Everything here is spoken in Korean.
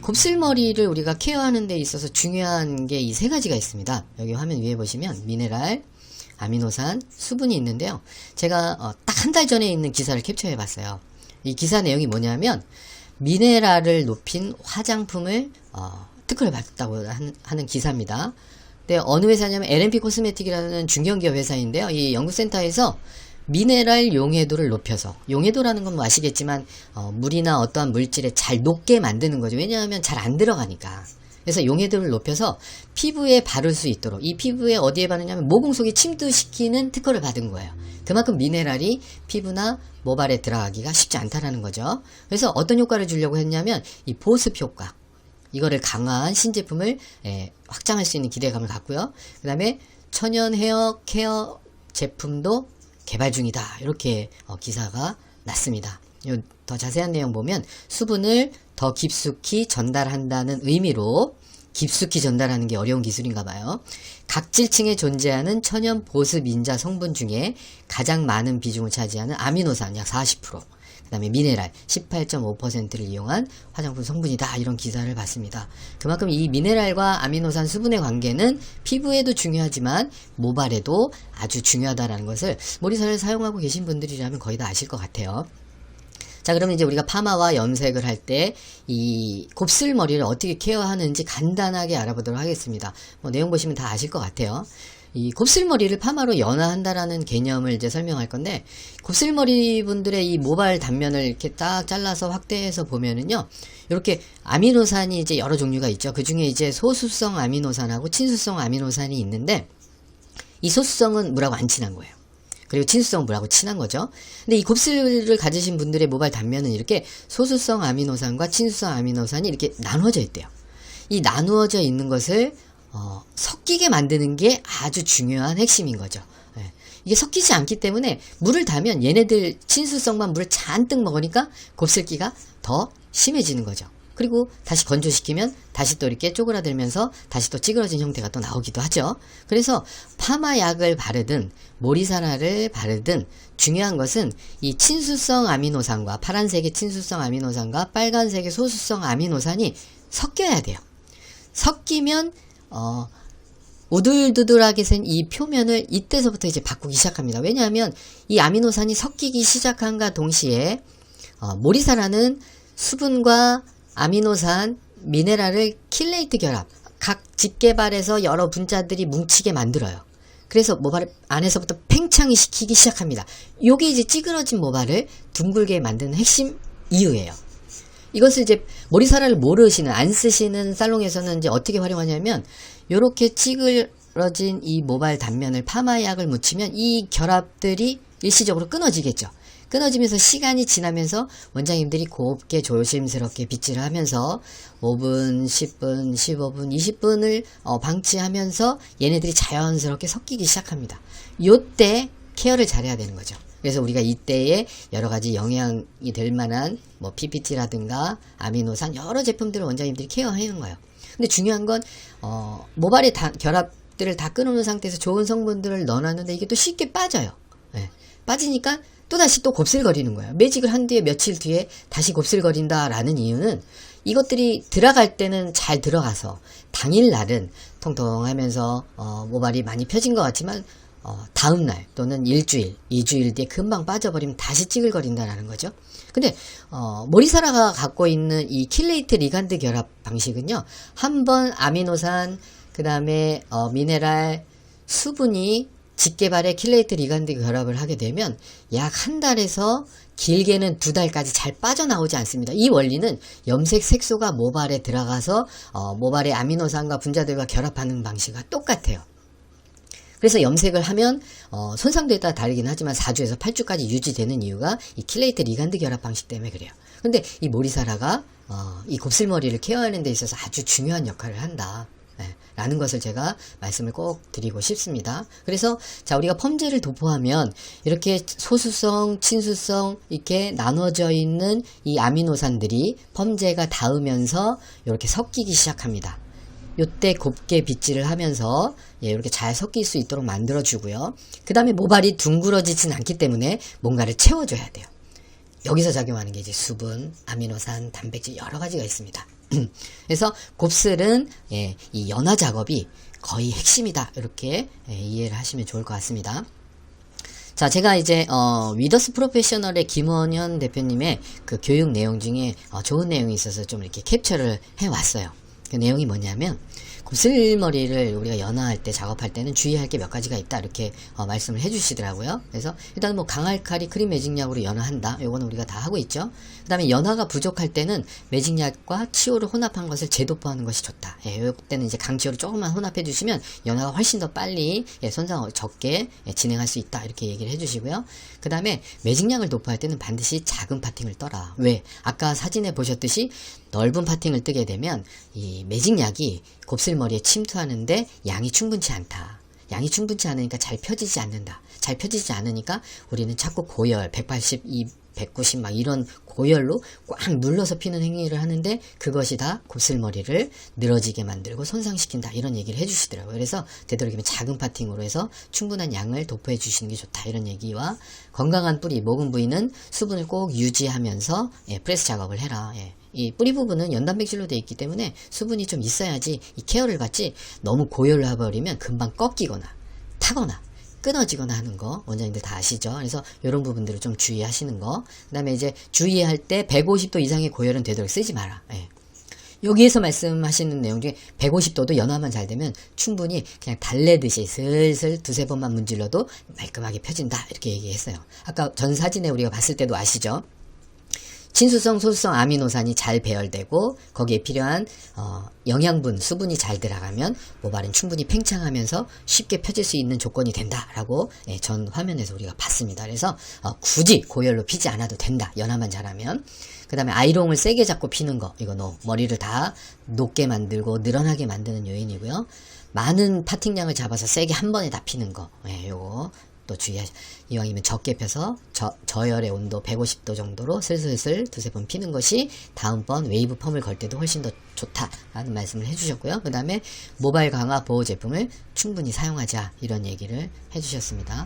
곱슬머리를 우리가 케어하는 데 있어서 중요한 게 이 세 가지가 있습니다. 여기 화면 위에 보시면 미네랄, 아미노산, 수분이 있는데요. 제가 딱 한 달 전에 있는 기사를 캡처해 봤어요. 이 기사 내용이 뭐냐면 미네랄을 높인 화장품을 특허를 받았다고 하는 기사입니다. 근데 어느 회사냐면 LNP 코스메틱이라는 중견기업 회사인데요. 이 연구센터에서 미네랄 용해도를 높여서, 용해도라는 건 뭐 아시겠지만 물이나 어떠한 물질에 잘 녹게 만드는 거죠. 왜냐하면 잘 안 들어가니까. 그래서 용해도를 높여서 피부에 바를 수 있도록, 이 피부에 어디에 바르냐면 모공 속에 침투시키는 특허를 받은 거예요. 그만큼 미네랄이 피부나 모발에 들어가기가 쉽지 않다라는 거죠. 그래서 어떤 효과를 주려고 했냐면 이 보습 효과, 이거를 강화한 신제품을 확장할 수 있는 기대감을 갖고요. 그 다음에 천연 헤어 케어 제품도 개발 중이다, 이렇게 기사가 났습니다. 더 자세한 내용 보면 수분을 더 깊숙이 전달한다는 의미로, 깊숙이 전달하는 게 어려운 기술인가 봐요. 각질층에 존재하는 천연 보습 인자 성분 중에 가장 많은 비중을 차지하는 아미노산 약 40%, 그 다음에 미네랄 18.5%를 이용한 화장품 성분이다, 이런 기사를 봤습니다. 그만큼 이 미네랄과 아미노산 수분의 관계는 피부에도 중요하지만 모발에도 아주 중요하다는 것을 모리사를 사용하고 계신 분들이라면 거의 다 아실 것 같아요. 자, 그러면 이제 우리가 파마와 염색을 할 때 이 곱슬머리를 어떻게 케어하는지 간단하게 알아보도록 하겠습니다. 내용 보시면 다 아실 것 같아요. 이 곱슬머리를 파마로 연화한다라는 개념을 이제 설명할 건데, 곱슬머리 분들의 이 모발 단면을 이렇게 딱 잘라서 확대해서 보면은요, 이렇게 아미노산이 이제 여러 종류가 있죠. 그 중에 이제 소수성 아미노산하고 친수성 아미노산이 있는데, 이 소수성은 물하고 안 친한 거예요. 그리고 친수성은 물하고 친한 거죠. 근데 이 곱슬을 가지신 분들의 모발 단면은 이렇게 소수성 아미노산과 친수성 아미노산이 이렇게 나누어져 있대요. 이 나누어져 있는 것을 섞이게 만드는 게 아주 중요한 핵심인 거죠. 이게 섞이지 않기 때문에 물을 타면 얘네들 친수성만 물을 잔뜩 먹으니까 곱슬기가 더 심해지는 거죠. 그리고 다시 건조시키면 다시 또 이렇게 쪼그라들면서 다시 또 찌그러진 형태가 또 나오기도 하죠. 그래서 파마약을 바르든 모리사라를 바르든 중요한 것은 이 친수성 아미노산과, 파란색의 친수성 아미노산과 빨간색의 소수성 아미노산이 섞여야 돼요. 섞이면 우둘두둘하게 센 이 표면을 이때서부터 이제 바꾸기 시작합니다. 왜냐하면 이 아미노산이 섞이기 시작한과 동시에 모리사라는 수분과 아미노산, 미네랄을 킬레이트 결합, 각 집게발에서 여러 분자들이 뭉치게 만들어요. 그래서 모발 안에서부터 팽창이 시키기 시작합니다. 요게 이제 찌그러진 모발을 둥글게 만드는 핵심 이유예요. 이것을 이제 모리사라를 모르시는, 안 쓰시는 살롱에서는 이제 어떻게 활용하냐면, 요렇게 찌그러진 이 모발 단면을 파마약을 묻히면 이 결합들이 일시적으로 끊어지겠죠. 끊어지면서 시간이 지나면서 원장님들이 곱게 조심스럽게 빗질을 하면서 5분, 10분, 15분, 20분을 방치하면서 얘네들이 자연스럽게 섞이기 시작합니다. 요때 케어를 잘해야 되는 거죠. 그래서 우리가 이때에 여러가지 영향이 될 만한 뭐 PPT라든가 아미노산 여러 제품들을 원장님들이 케어하는 거예요. 근데 중요한 건 모발의 결합들을 다 끊어놓은 상태에서 좋은 성분들을 넣어놨는데 이게 또 쉽게 빠져요. 빠지니까 또다시 또 곱슬거리는 거예요. 매직을 한 뒤에 며칠 뒤에 다시 곱슬거린다라는 이유는 이것들이 들어갈 때는 잘 들어가서 당일날은 통통하면서 모발이 많이 펴진 것 같지만 다음날 또는 일주일, 2주일 뒤에 금방 빠져버리면 다시 찌글거린다라는 거죠. 근데 모리사라가 갖고 있는 이 킬레이트 리간드 결합 방식은요, 한번 아미노산, 그 다음에 미네랄, 수분이 집게발에 킬레이트 리간드 결합을 하게 되면 약 한 달에서 길게는 2달까지 잘 빠져나오지 않습니다. 이 원리는 염색 색소가 모발에 들어가서 모발의 아미노산과 분자들과 결합하는 방식과 똑같아요. 그래서 염색을 하면 손상도에 따라 다르긴 하지만 4주에서 8주까지 유지되는 이유가 이 킬레이트 리간드 결합 방식 때문에 그래요. 근데 이 모리사라가 이 곱슬머리를 케어하는 데 있어서 아주 중요한 역할을 한다, 라는 것을 제가 말씀을 꼭 드리고 싶습니다. 그래서 자, 우리가 펌제를 도포하면 이렇게 소수성, 친수성 이렇게 나눠져 있는 이 아미노산들이 펌제가 닿으면서 이렇게 섞이기 시작합니다. 요때 곱게 빗질을 하면서 이렇게 잘 섞일 수 있도록 만들어 주고요. 그 다음에 모발이 둥그러지진 않기 때문에 뭔가를 채워줘야 돼요. 여기서 작용하는 게 이제 수분, 아미노산, 단백질 여러 가지가 있습니다. 그래서 곱슬은 예, 이 연화 작업이 거의 핵심이다. 이렇게 예, 이해를 하시면 좋을 것 같습니다. 자, 제가 이제 위더스 프로페셔널의 김원현 대표님의 그 교육 내용 중에 좋은 내용이 있어서 좀 이렇게 캡처를 해왔어요. 그 내용이 뭐냐면, 곱슬머리를 우리가 연화할 때, 작업할 때는 주의할 게 몇 가지가 있다, 이렇게 말씀을 해주시더라고요. 그래서 일단 뭐 강알칼리 크림 매직약으로 연화한다, 요거는 우리가 다 하고 있죠. 그 다음에 연화가 부족할 때는 매직약과 치오를 혼합한 것을 재도포하는 것이 좋다. 예, 요때는 이제 강치오를 조금만 혼합해 주시면 연화가 훨씬 더 빨리 예, 손상 적게 예, 진행할 수 있다, 이렇게 얘기를 해주시고요. 그 다음에 매직약을 도포할 때는 반드시 작은 파팅을 떠라. 왜? 아까 사진에 보셨듯이 넓은 파팅을 뜨게 되면 이 매직약이 곱슬머리에 침투하는데 양이 충분치 않다. 양이 충분치 않으니까 잘 펴지지 않는다. 잘 펴지지 않으니까 우리는 자꾸 고열, 182, 190 막 이런 고열로 꽉 눌러서 피는 행위를 하는데, 그것이 다 곱슬머리를 늘어지게 만들고 손상시킨다, 이런 얘기를 해주시더라고요. 그래서 되도록이면 작은 파팅으로 해서 충분한 양을 도포해 주시는 게 좋다, 이런 얘기와, 건강한 뿌리, 모근 부위는 수분을 꼭 유지하면서 예, 프레스 작업을 해라. 예. 이 뿌리 부분은 연단백질로 되어 있기 때문에 수분이 좀 있어야지 이 케어를 받지, 너무 고열을 해버리면 금방 꺾이거나 타거나 끊어지거나 하는 거 원장님들 다 아시죠? 그래서 이런 부분들을 좀 주의하시는 거. 그 다음에 이제 주의할 때 150도 이상의 고열은 되도록 쓰지 마라. 예. 여기에서 말씀하시는 내용 중에 150도도 연화만 잘 되면 충분히 그냥 달래듯이 슬슬 두세 번만 문질러도 말끔하게 펴진다, 이렇게 얘기했어요. 아까 전 사진에 우리가 봤을 때도 아시죠? 친수성, 소수성 아미노산이 잘 배열되고 거기에 필요한 영양분, 수분이 잘 들어가면 모발은 충분히 팽창하면서 쉽게 펴질 수 있는 조건이 된다라고 예, 전 화면에서 우리가 봤습니다. 그래서 굳이 고열로 피지 않아도 된다, 연화만 잘하면. 그 다음에 아이롱을 세게 잡고 피는 거, 이거 머리를 다 높게 만들고 늘어나게 만드는 요인이고요. 많은 파팅량을 잡아서 세게 한 번에 다 피는 거, 예, 요거 또 주의하시. 이왕이면 적게 펴서 저열의 온도 150도 정도로 슬슬슬 두세 번 피는 것이 다음번 웨이브 펌을 걸 때도 훨씬 더 좋다라는 말씀을 해주셨고요. 그 다음에 모발 강화 보호 제품을 충분히 사용하자, 이런 얘기를 해주셨습니다.